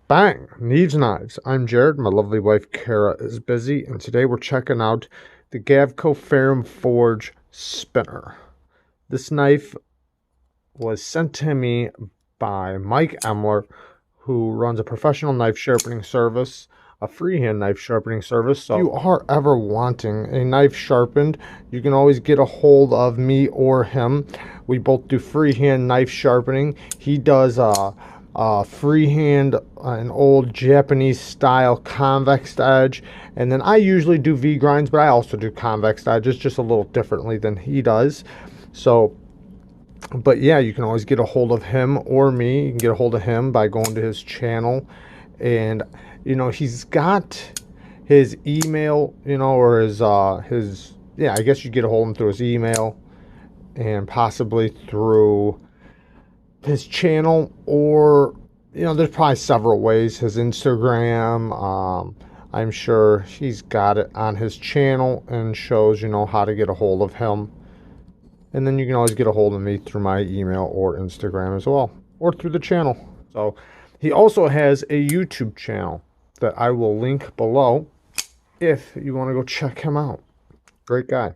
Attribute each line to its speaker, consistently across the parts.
Speaker 1: Bang! Neeves Knives. I'm Jared. My lovely wife Kara is busy, and today we're checking out the Gavko Ferum Forge spinner. This knife was sent to me by Mike EMLER, who runs a professional knife sharpening service, a freehand knife sharpening service. So if you are ever wanting a knife sharpened, you can always get a hold of me or him. We both do freehand knife sharpening. He does freehand, an old Japanese style convex edge, and then I usually do V grinds, but I also do convex edges just a little differently than he does. So but yeah, you can always get a hold of him or me. You can get a hold of him by going to his channel, and you know, he's got his email, you know, or his yeah, I guess you get a hold of him through his email and possibly through his channel, or you know, there's probably several ways. His Instagram, I'm sure he's got it on his channel and shows, you know, how to get a hold of him. And then you can always get a hold of me through my email or Instagram as well, or through the channel. So he also has a YouTube channel that I will link below if you want to go check him out. Great guy.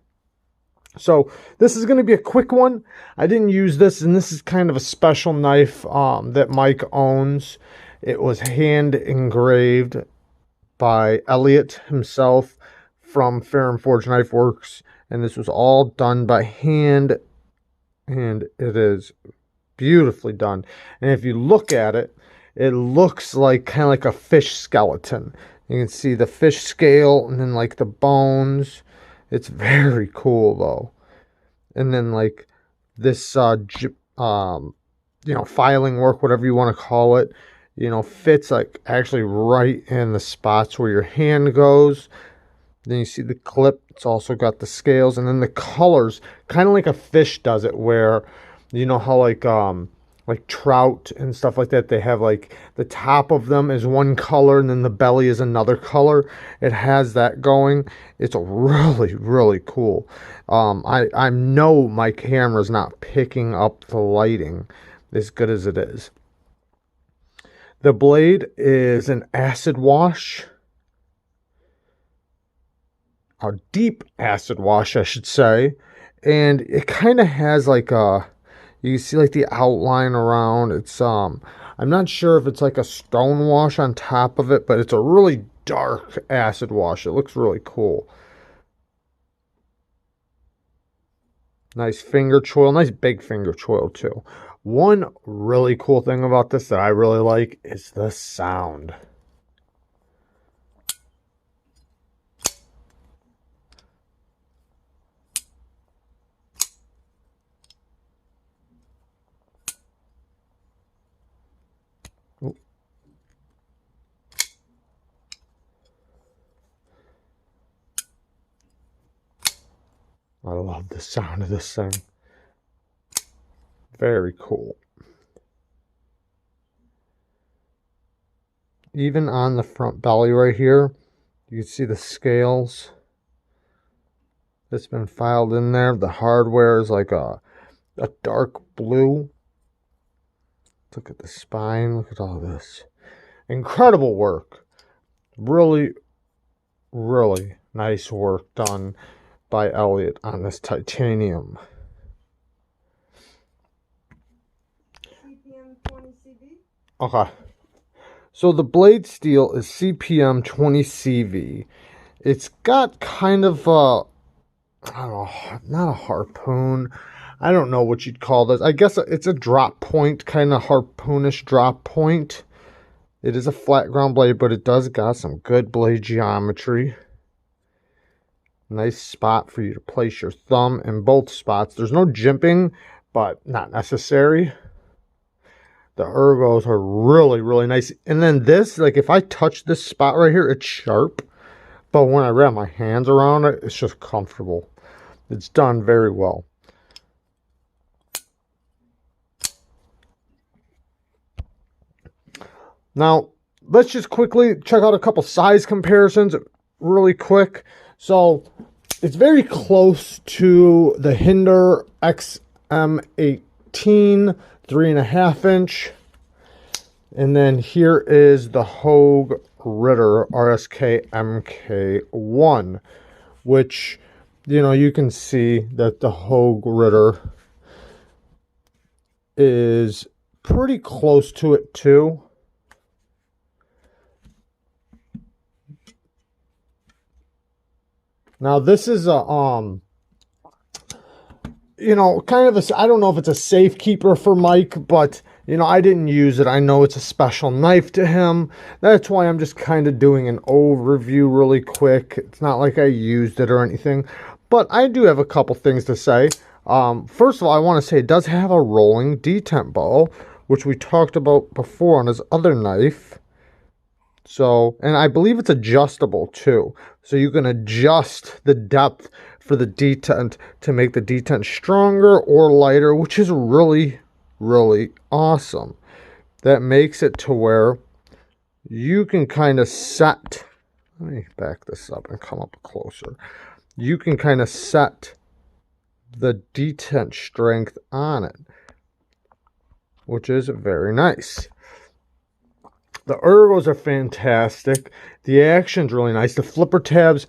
Speaker 1: So this is going to be a quick one. I didn't use this, and this is kind of a special knife that Mike owns. It was hand engraved by Elliot himself from Ferum Forge Knife Works, and this was all done by hand, and it is beautifully done. And if you look at it, it looks like kind of like a fish skeleton. You can see the fish scale and then like the bones. It's very cool though. And then like this you know, filing work, whatever you want to call it, you know, fits like actually right in the spots where your hand goes. Then you see the clip. It's also got the scales, and then the colors, kind of like a fish does it, where you know how like trout and stuff like that, they have like the top of them is one color and then the belly is another color. It has that going. It's really, really cool. I know my camera's not picking up the lighting as good as it is. The blade is an acid wash. A deep acid wash, I should say. And it kind of has like a, you see like the outline around. It's I'm not sure if it's like a stone wash on top of it, but it's a really dark acid wash. It looks really cool. Nice finger choil, nice big finger choil too. One really cool thing about this that I really like is the sound. I love the sound of this thing. Very cool. Even on the front belly right here, you can see the scales. It's been filed in there. The hardware is like a dark blue. Look at the spine. Look at all this. Incredible work. Really, really nice work done by Elliot on this titanium.
Speaker 2: CPM 20 CV?
Speaker 1: Okay. So the blade steel is CPM 20 CV. It's got kind of a, I don't know, not a harpoon. I don't know what you'd call this. I guess it's a drop point, kind of harpoonish drop point. It is a flat ground blade, but it does got some good blade geometry. Nice spot for you to place your thumb in both spots. There's no jimping, but not necessary. The ergos are really, really nice. And then this, like if I touch this spot right here, it's sharp. But when I wrap my hands around it, it's just comfortable. It's done very well. Now, let's just quickly check out a couple size comparisons really quick. So, it's very close to the Hinder XM18 3.5 inch. And then here is the Hogue Ritter RSK MK1, which, you know, you can see that the Hogue Ritter is pretty close to it too. Now this is a you know, kind of a, I don't know if it's a safekeeper for Mike, but you know, I didn't use it. I know it's a special knife to him. That's why I'm just kind of doing an overview really quick. It's not like I used it or anything, but I do have a couple things to say. First of all, I want to say it does have a rolling detent bow, which we talked about before on his other knife. So, and I believe it's adjustable too. So you can adjust the depth for the detent to make the detent stronger or lighter, which is really, really awesome. That makes it to where you can kind of set, let me back this up and come up closer. You can kind of set the detent strength on it, which is very nice. The ergos are fantastic. The action's really nice. The flipper tab's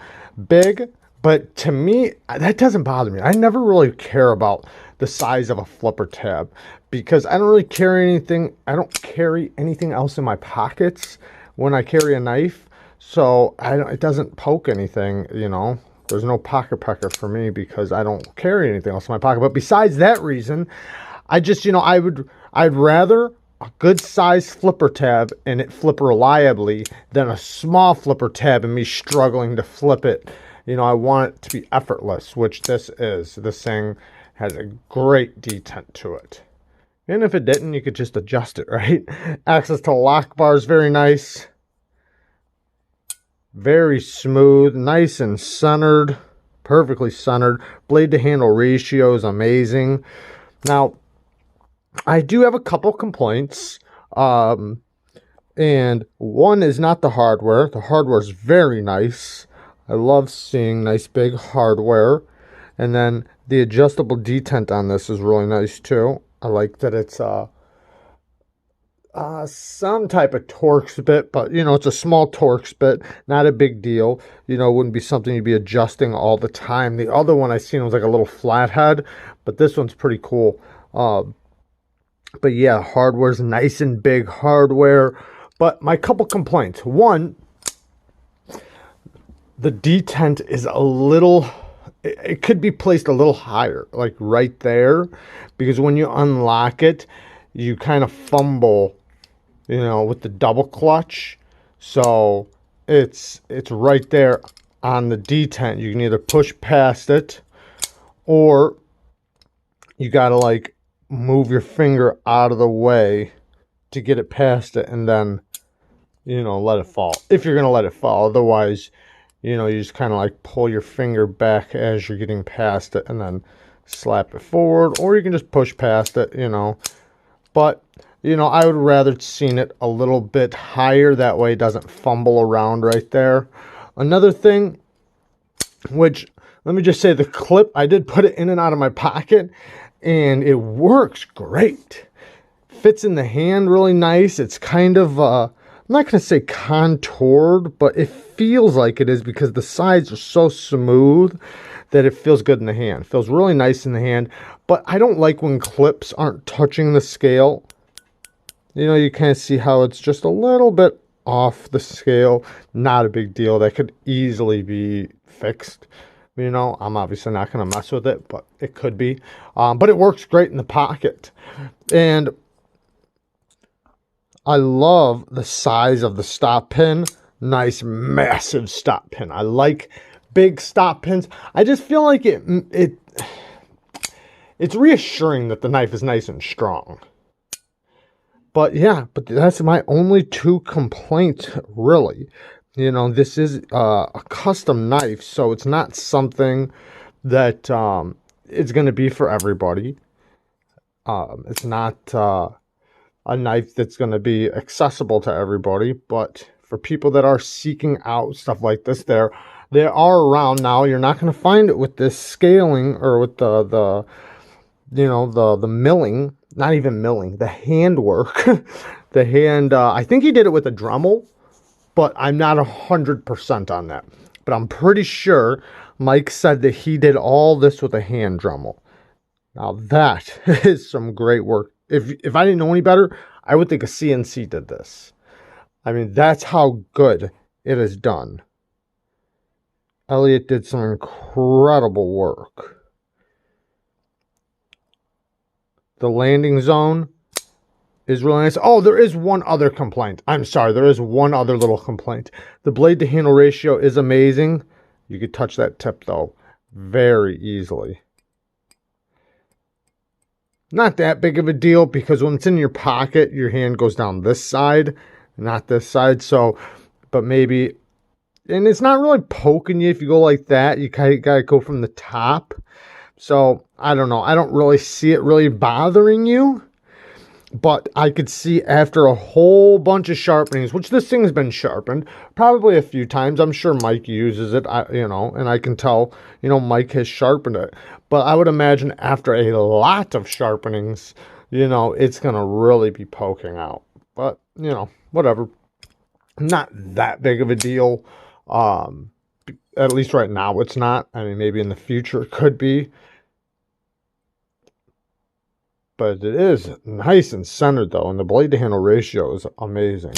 Speaker 1: big, but to me, that doesn't bother me. I never really care about the size of a flipper tab because I don't really carry anything. I don't carry anything else in my pockets when I carry a knife. So it doesn't poke anything, you know. There's no pocket pecker for me because I don't carry anything else in my pocket. But besides that reason, I just, you know, I'd rather a good size flipper tab and it flip reliably than a small flipper tab and me struggling to flip it. You know, I want it to be effortless, which this is. This thing has a great detent to it. And if it didn't, you could just adjust it, right? Access to lock bars, very nice. Very smooth, nice and centered, perfectly centered. Blade to handle ratio is amazing. Now, I do have a couple complaints. And one is not the hardware. The hardware is very nice. I love seeing nice big hardware. And then the adjustable detent on this is really nice too. I like that it's some type of Torx bit, but you know, it's a small Torx bit, not a big deal. You know, it wouldn't be something you'd be adjusting all the time. The other one I seen was like a little flathead, but this one's pretty cool. But yeah, hardware's nice and big hardware. But my couple complaints. One, the detent is a little, it could be placed a little higher, like right there, because when you unlock it, you kind of fumble, you know, with the double clutch. So it's right there on the detent. You can either push past it or you got to like move your finger out of the way to get it past it and then, you know, let it fall. If you're going to let it fall. Otherwise, you know, you just kind of like pull your finger back as you're getting past it and then slap it forward. Or you can just push past it, you know. But, you know, I would rather seen it a little bit higher. That way it doesn't fumble around right there. Another thing, which, let me just say, the clip, I did put it in and out of my pocket. And it works great. Fits in the hand really nice. It's kind of, I'm not going to say contoured, but it feels like it is because the sides are so smooth that it feels good in the hand. It feels really nice in the hand. But I don't like when clips aren't touching the scale. You know, you kind of see how it's just a little bit off the scale. Not a big deal. That could easily be fixed. You know, I'm obviously not going to mess with it, but it could be. But it works great in the pocket. And I love the size of the stop pin. Nice, massive stop pin. I like big stop pins. I just feel like it's reassuring that the knife is nice and strong. But yeah, but that's my only two complaints, really. You know, this is a custom knife, so it's not something that it's going to be for everybody. It's not a knife that's going to be accessible to everybody, but for people that are seeking out stuff like this, they are around now. You're not going to find it with this scaling or with the you know, the milling, not even milling, the handwork the hand, I think he did it with a Dremel, but I'm not 100% on that. But I'm pretty sure Mike said that he did all this with a hand Dremel. Now that is some great work. If I didn't know any better, I would think a CNC did this. I mean, that's how good it is done. Elliot did some incredible work. The landing zone is really nice. Oh, there is one other complaint. I'm sorry, there is one other little complaint. The blade to handle ratio is amazing. You could touch that tip though very easily. Not that big of a deal because when it's in your pocket, your hand goes down this side, not this side. So, but maybe, and it's not really poking you if you go like that. You kind of got to go from the top. So, I don't know. I don't really see it really bothering you. But I could see after a whole bunch of sharpenings, which this thing's been sharpened probably a few times. I'm sure Mike uses it, and I can tell, Mike has sharpened it. But I would imagine after a lot of sharpenings, it's going to really be poking out. But, whatever. Not that big of a deal. At least right now it's not. I mean, maybe in the future it could be. But it is nice and centered though, and the blade to handle ratio is amazing.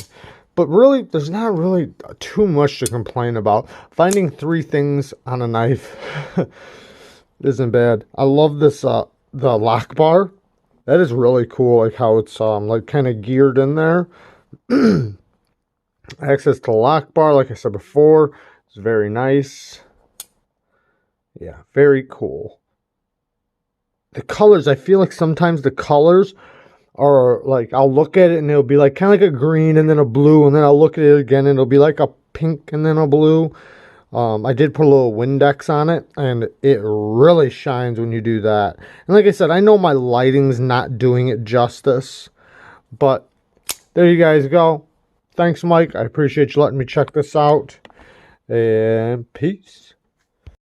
Speaker 1: But really, there's not really too much to complain about. Finding 3 things on a knife isn't bad. I love this the lock bar. That is really cool, like how it's like kind of geared in there. Access to lock bar, like I said before, is very nice. Yeah, very cool. The colors, I feel like sometimes the colors are like, I'll look at it and it'll be like kind of like a green and then a blue, and then I'll look at it again and it'll be like a pink and then a blue. I did put a little Windex on it and it really shines when you do that. And like I said, I know my lighting's not doing it justice, but there you guys go. Thanks, Mike. I appreciate you letting me check this out, and peace.